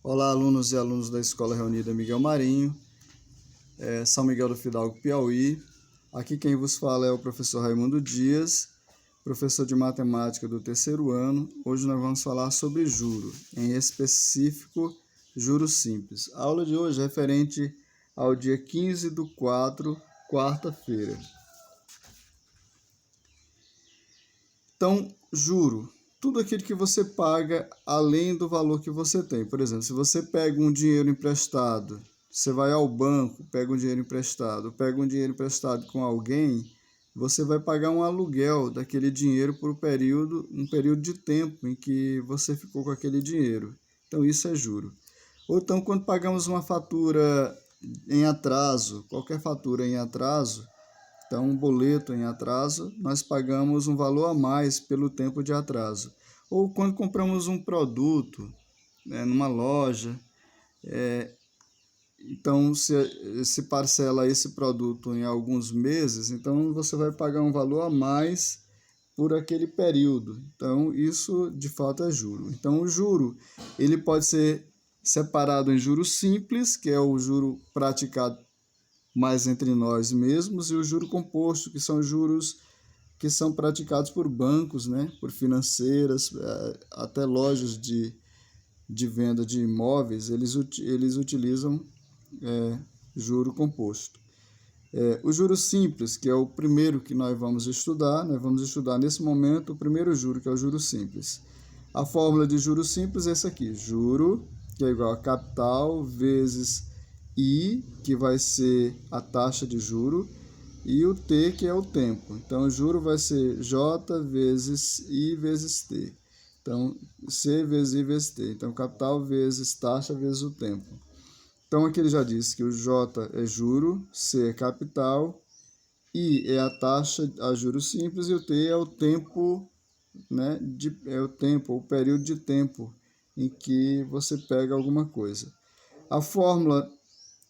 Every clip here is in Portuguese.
Olá, alunos e alunos da Escola Reunida Miguel Marinho, São Miguel do Fidalgo, Piauí. Aqui quem vos fala é o professor Raimundo Dias, professor de matemática do terceiro ano. Hoje nós vamos falar sobre juro, em específico, juros simples. A aula de hoje é referente ao dia 15/4, quarta-feira. Então, juro, tudo aquilo que você paga além do valor que você tem. Por exemplo, se você pega um dinheiro emprestado, você vai ao banco, pega um dinheiro emprestado com alguém, você vai pagar um aluguel daquele dinheiro por um período de tempo em que você ficou com aquele dinheiro. Então, isso é juro. Ou então, quando pagamos uma fatura em atraso, qualquer fatura em atraso, então, um boleto em atraso, nós pagamos um valor a mais pelo tempo de atraso. Ou quando compramos um produto, numa loja, então se parcela esse produto em alguns meses, então você vai pagar um valor a mais por aquele período. Então, isso de fato é juro. Então, o juro ele pode ser separado em juros simples, que é o juro praticado mais entre nós mesmos, e o juro composto, que são juros que são praticados por bancos, por financeiras, até lojas de venda de imóveis, eles utilizam juro composto. O juro simples, que é o primeiro que nós vamos estudar nesse momento o primeiro juro, que é o juro simples. A fórmula de juro simples é essa aqui: juro, que é igual a capital vezes I, que vai ser a taxa de juro, e o T, que é o tempo. Então, o juro vai ser J vezes I vezes T. Então, C vezes I vezes T. Então, capital vezes taxa vezes o tempo. Então, aqui ele já disse que o J é juro, C é capital, I é a taxa a juros simples e o T é o tempo, o período de tempo em que você pega alguma coisa. A fórmula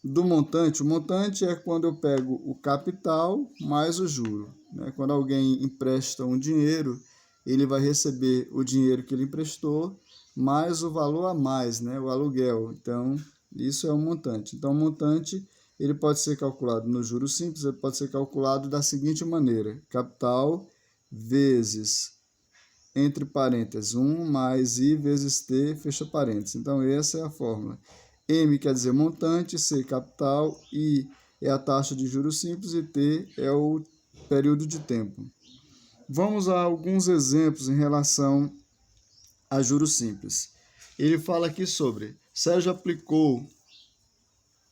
do montante, o montante é quando eu pego o capital mais o juro. Quando alguém empresta um dinheiro, ele vai receber o dinheiro que ele emprestou, mais o valor a mais, o aluguel. Então, isso é o montante. Então, o montante ele pode ser calculado no juros simples, ele pode ser calculado da seguinte maneira: capital vezes, entre parênteses, 1 mais I vezes T, fecha parênteses. Então, essa é a fórmula. M quer dizer montante, C capital, I é a taxa de juros simples e T é o período de tempo. Vamos a alguns exemplos em relação a juros simples. Ele fala aqui sobre Sérgio aplicou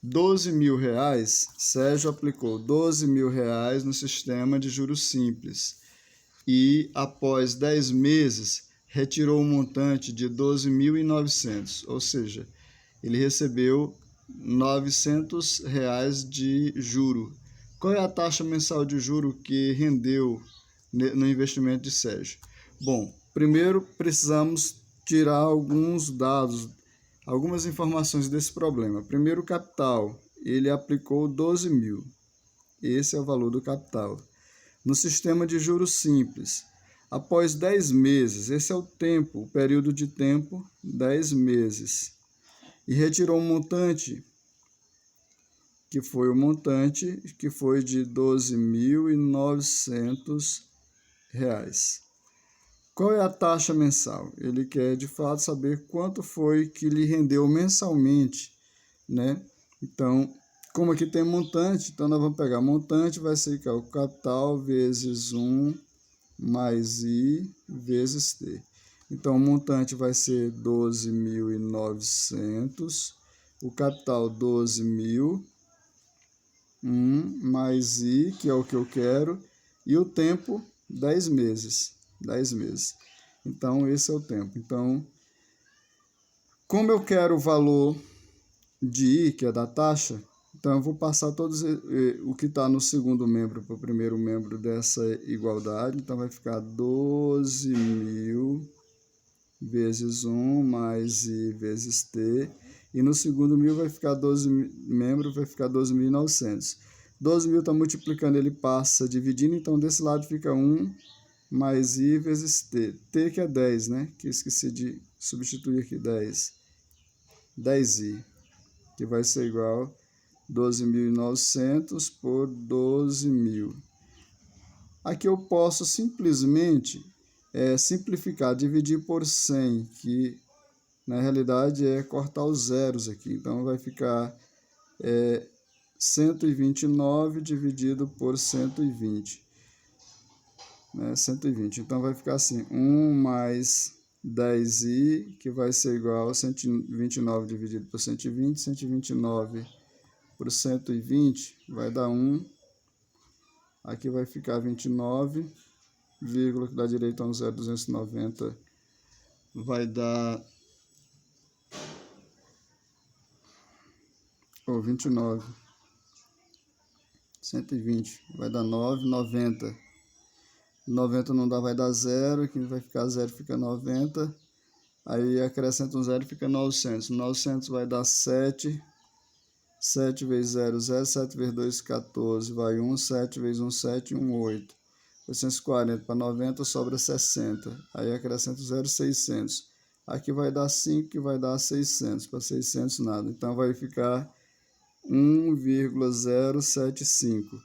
R$12.000 no sistema de juros simples e após 10 meses retirou um montante de 12.900, ou seja, ele recebeu R$900 de juro. Qual é a taxa mensal de juro que rendeu no investimento de Sérgio? Bom, primeiro precisamos tirar alguns dados, algumas informações desse problema. Primeiro, o capital. Ele aplicou 12.000. Esse é o valor do capital. No sistema de juros simples, após 10 meses, esse é o tempo, o período de tempo, 10 meses. E retirou um montante, que foi de R$12.900. Qual é a taxa mensal? Ele quer, de fato, saber quanto foi que lhe rendeu mensalmente, Então, como aqui tem montante, então nós vamos pegar montante, vai ser o capital vezes 1 mais I vezes T. Então, o montante vai ser 12.900, o capital 12.000, 1 mais I, que é o que eu quero, e o tempo 10 meses. Então, esse é o tempo. Então, como eu quero o valor de I, que é da taxa, então eu vou passar todos o que está no segundo membro para o primeiro membro dessa igualdade. Então, vai ficar 12.000 vezes 1 mais I vezes T. E no segundo mil vai ficar 12.900. 12.000 está multiplicando, ele passa dividindo, então desse lado fica 1 mais I vezes T. T que é 10, que eu esqueci de substituir aqui, 10. 10i, que vai ser igual a 12.900 por 12.000. Aqui eu posso simplesmente simplificar, dividir por 100, que na realidade é cortar os zeros aqui. Então vai ficar 129 dividido por 120. 120. Então vai ficar assim, 1 mais 10i, que vai ser igual a 129 dividido por 120, 129 por 120 vai dar 1, aqui vai ficar 29, vírgula que dá direito a um 0,290, vai dar 29, 120, vai dar 9, 90. 90 não dá, vai dar 0, aqui vai ficar 0, fica 90, aí acrescenta um 0, fica 900, 900 vai dar 7, 7 vezes 0, 0, 7 vezes 2, 14, vai 1, 7 vezes 1, 7, 1, 8, 840 para 90 sobra 60, aí acrescenta o 0, 600, aqui vai dar 5, que vai dar 600, para 600 nada, então vai ficar 1,075.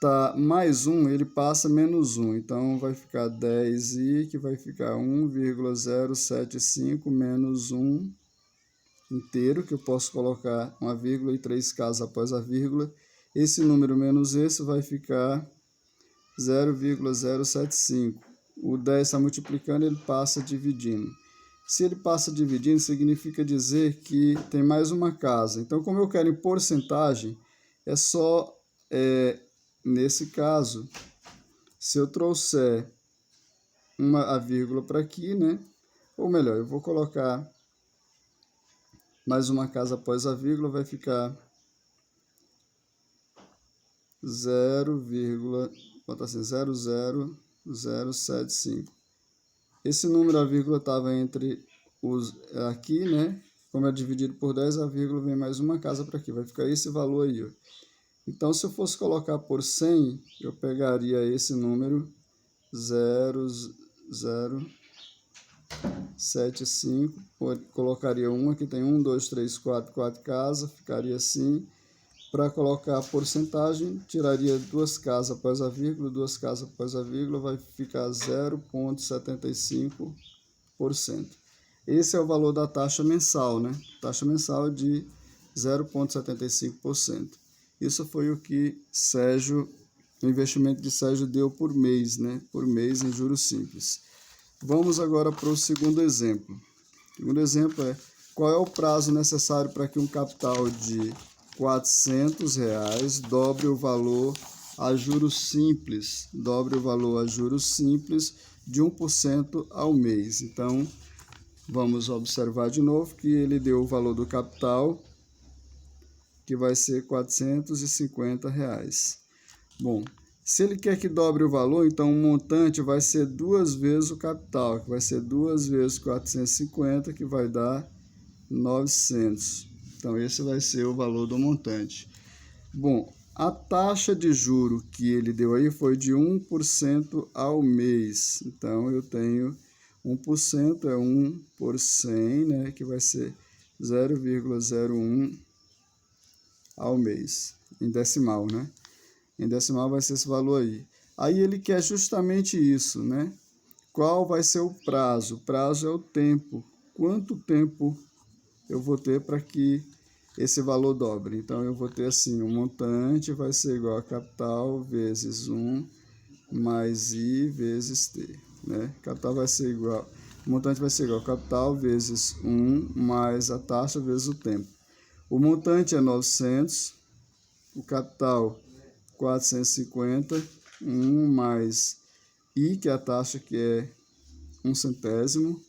Tá, mais 1, ele passa menos 1, então vai ficar 10i, que vai ficar 1,075 menos 1 inteiro, que eu posso colocar uma vírgula e 3 casas após a vírgula. Esse número menos esse vai ficar 0,075. O 10 está multiplicando, ele passa dividindo. Se ele passa dividindo, significa dizer que tem mais uma casa. Então, como eu quero em porcentagem, é só... nesse caso, se eu trouxer a vírgula para aqui, né? Ou melhor, eu vou colocar mais uma casa após a vírgula, vai ficar 0,00075. Esse número, a vírgula estava entre os aqui, né? Como é dividido por 10, a vírgula vem mais uma casa para aqui, vai ficar esse valor aí, ó. Então, se eu fosse colocar por 100, eu pegaria esse número 0,075, colocaria 1, aqui tem 1, 2, 3, 4 casas, ficaria assim. Para colocar a porcentagem, tiraria 2 casas após a vírgula, 2 casas após a vírgula, vai ficar 0,75%. Esse é o valor da taxa mensal, né? Taxa mensal de 0,75%. Isso foi o que o investimento de Sérgio deu por mês, né? Por mês em juros simples. Vamos agora para o segundo exemplo. O segundo exemplo é: qual é o prazo necessário para que um capital de R$400 dobre o valor a juros simples? Dobre o valor a juros simples de 1% ao mês. Então, vamos observar de novo que ele deu o valor do capital, que vai ser R$450. Bom, se ele quer que dobre o valor, então o montante vai ser 2 vezes o capital, que vai ser 2 vezes 450, que vai dar 900. Então, esse vai ser o valor do montante. Bom, a taxa de juro que ele deu aí foi de 1% ao mês. Então, eu tenho 1%, é 1 por 100, né, que vai ser 0,01 ao mês, em decimal, né? Em decimal vai ser esse valor aí. Aí ele quer justamente isso, né? Qual vai ser o prazo? O prazo é o tempo. Quanto tempo eu vou ter para que esse valor dobre? Então, eu vou ter assim, o montante vai ser igual a capital vezes 1 mais I vezes T, né? Capital vai ser igual, o montante vai ser igual a capital vezes 1 mais a taxa vezes o tempo. O montante é 900, o capital 450, 1 mais I, que é a taxa, que é 1 centésimo,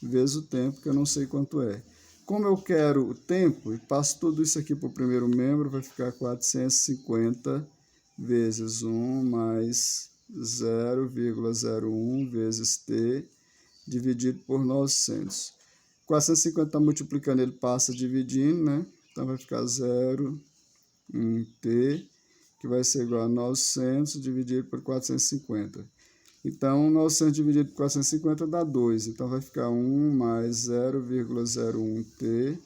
vezes o tempo, que eu não sei quanto é. Como eu quero o tempo, e passo tudo isso aqui para o primeiro membro, vai ficar 450 vezes 1 mais 0,01 vezes T, dividido por 900. 450 está multiplicando, ele passa dividindo, né? Então vai ficar 0,1T, que vai ser igual a 900 dividido por 450. Então, 900 dividido por 450 dá 2. Então, vai ficar 1 mais 0,01T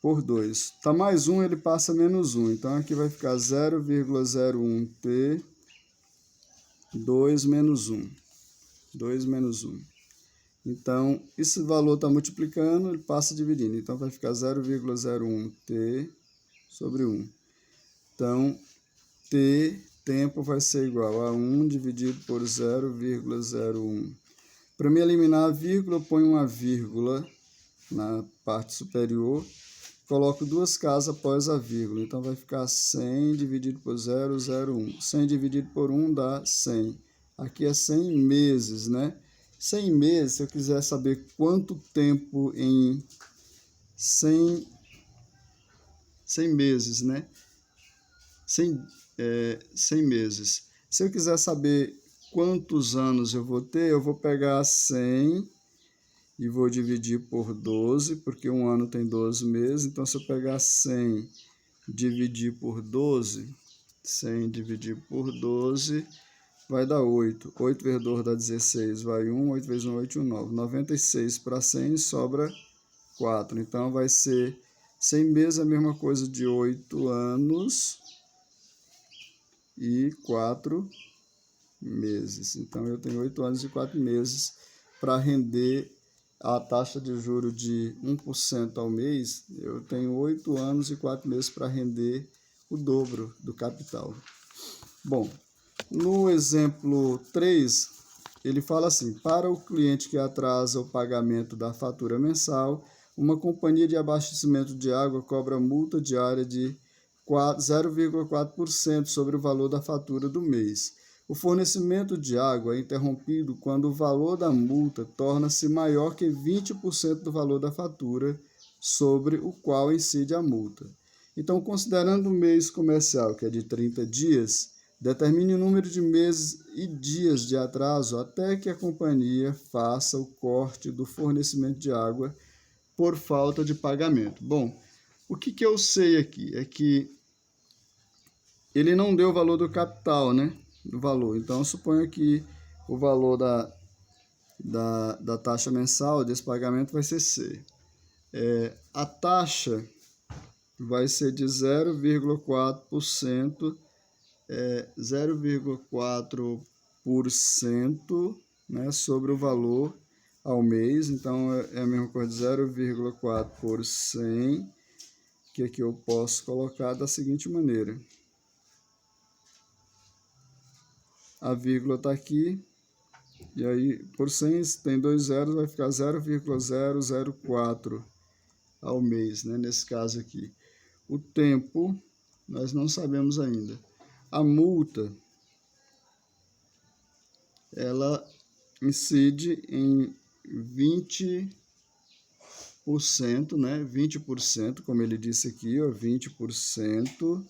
por 2. Tá mais 1, ele passa menos 1. Então, aqui vai ficar 0,01t, 2 menos 1. 2 menos 1. Então, esse valor está multiplicando, ele passa dividindo. Então, vai ficar 0,01t sobre 1. Então, tempo vai ser igual a 1 dividido por 0,01. Para me eliminar a vírgula, eu ponho uma vírgula na parte superior, coloco duas casas após a vírgula. Então, vai ficar 100 dividido por 0,01. 100 dividido por 1 dá 100. Aqui é 100 meses, né? 100 meses, se eu quiser saber quanto tempo em 100 meses, né? 100 meses. Se eu quiser saber quantos anos eu vou ter, eu vou pegar 100 e vou dividir por 12, porque um ano tem 12 meses. Então, se eu pegar 100 dividir por 12, 100 dividir por 12, vai dar 8. 8 vezes 2 dá 16, vai 1. 8 vezes 1, 8, 1, 9. 96 para 100 sobra 4. Então, vai ser 100 meses a mesma coisa de 8 anos e 4 meses. Então, eu tenho 8 anos e 4 meses para render a taxa de juros de 1% ao mês. Eu tenho 8 anos e 4 meses para render o dobro do capital. Bom, no exemplo 3, ele fala assim: para o cliente que atrasa o pagamento da fatura mensal, uma companhia de abastecimento de água cobra multa diária de 0,4% sobre o valor da fatura do mês. O fornecimento de água é interrompido quando o valor da multa torna-se maior que 20% do valor da fatura sobre o qual incide a multa. Então, considerando o mês comercial, que é de 30 dias, determine o número de meses e dias de atraso até que a companhia faça o corte do fornecimento de água por falta de pagamento. Bom, o que eu sei aqui é que ele não deu o valor do capital, né? Do valor. Então, eu suponho que o valor da taxa mensal desse pagamento vai ser C. A taxa vai ser de 0,4%, 0,4%, né, sobre o valor ao mês. Então, é a mesma coisa de 0,4 por 100, que aqui eu posso colocar da seguinte maneira. A vírgula está aqui, e aí por 100 tem 2 zeros, vai ficar 0,004 ao mês, né, nesse caso aqui. O tempo, nós não sabemos ainda. A multa, ela incide em 20%, né, 20%, como ele disse aqui, ó, 20%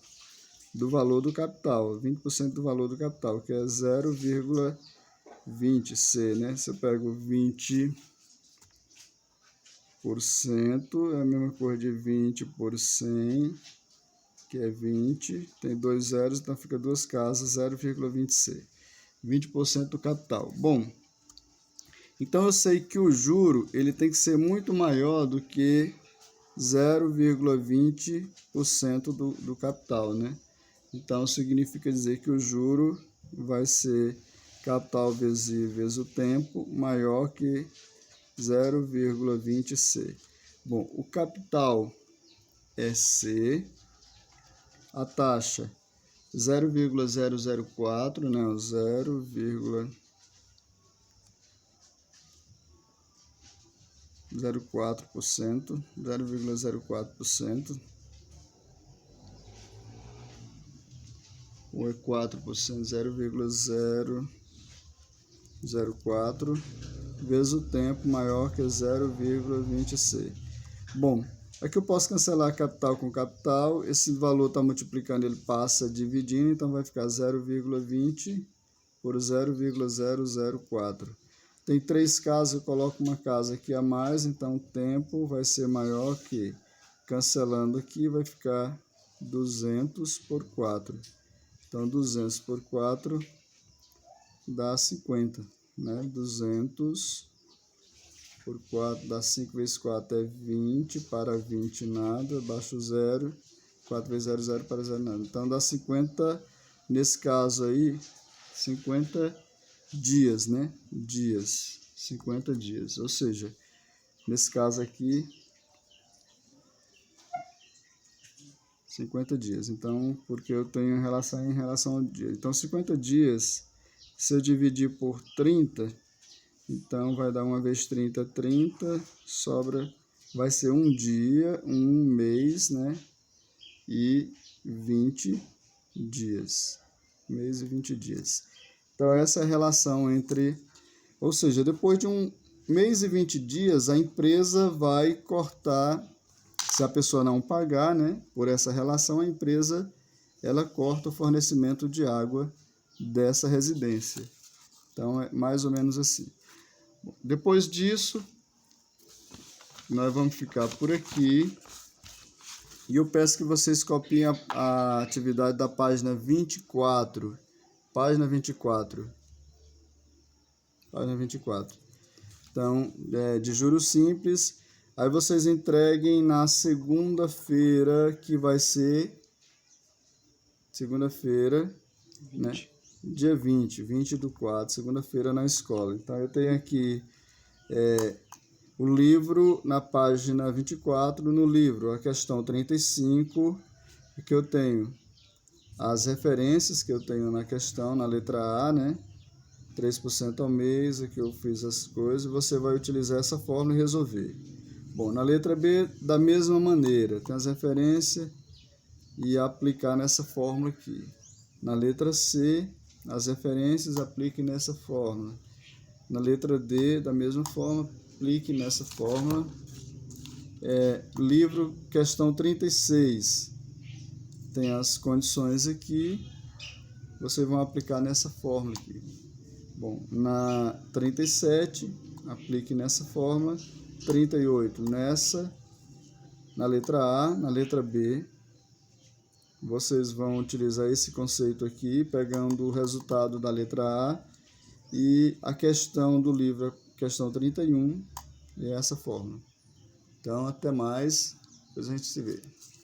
do valor do capital, 20% do valor do capital, que é 0,20C, né? Se eu pego 20%, é a mesma coisa de 20 por 100, que é 20, tem 2 zeros, então fica duas casas, 0,20C, 20% do capital. Bom, então eu sei que o juro ele tem que ser muito maior do que 0,20% do capital, né? Então, significa dizer que o juro vai ser capital vezes o tempo maior que 0,20C. Bom, o capital é C, a taxa 0,004, né? 0,04%, ou é 4%, 0,004, vezes o tempo maior que 0,20C. Bom, aqui eu posso cancelar capital com capital, esse valor está multiplicando, ele passa dividindo, então vai ficar 0,20 por 0,004. Tem 3 casas, eu coloco uma casa aqui a mais, então o tempo vai ser maior que, cancelando aqui, vai ficar 200 por 4. Então, 200 por 4 dá 50, né? 200 por 4 dá 5 vezes 4 é 20, para 20 nada, abaixo zero, 4 vezes 0, 0, para 0 nada. Então dá 50, nesse caso aí, 50 dias, né? Dias, 50 dias, ou seja, nesse caso aqui, 50 dias. Então, porque eu tenho relação em relação ao dia. Então, 50 dias, se eu dividir por 30, então vai dar 1 vezes 30, 30, sobra, vai ser um dia, um mês, né? E 20 dias. Mês e 20 dias. Então, essa é a relação entre, ou seja, depois de um mês e 20 dias, a empresa vai cortar. Se a pessoa não pagar, né, por essa relação, a empresa ela corta o fornecimento de água dessa residência. Então, é mais ou menos assim. Depois disso, nós vamos ficar por aqui. E eu peço que vocês copiem a atividade da página 24. Página 24. Página 24. Então, de juros simples. Aí vocês entreguem na segunda-feira, que vai ser segunda-feira, né? Dia 20/4, segunda-feira na escola. Então eu tenho aqui o livro na página 24, no livro, a questão 35, que eu tenho as referências que eu tenho na questão, na letra A, né? 3% ao mês, aqui eu fiz as coisas, você vai utilizar essa fórmula e resolver. Bom, na letra B, da mesma maneira, tem as referências e aplicar nessa fórmula aqui. Na letra C, as referências, aplique nessa fórmula. Na letra D, da mesma forma, aplique nessa fórmula. Livro, questão 36, tem as condições aqui, vocês vão aplicar nessa fórmula aqui. Bom, na 37, aplique nessa fórmula. 38 nessa, na letra A, na letra B, vocês vão utilizar esse conceito aqui, pegando o resultado da letra A e a questão do livro, questão 31, e essa fórmula. Então, até mais, depois a gente se vê.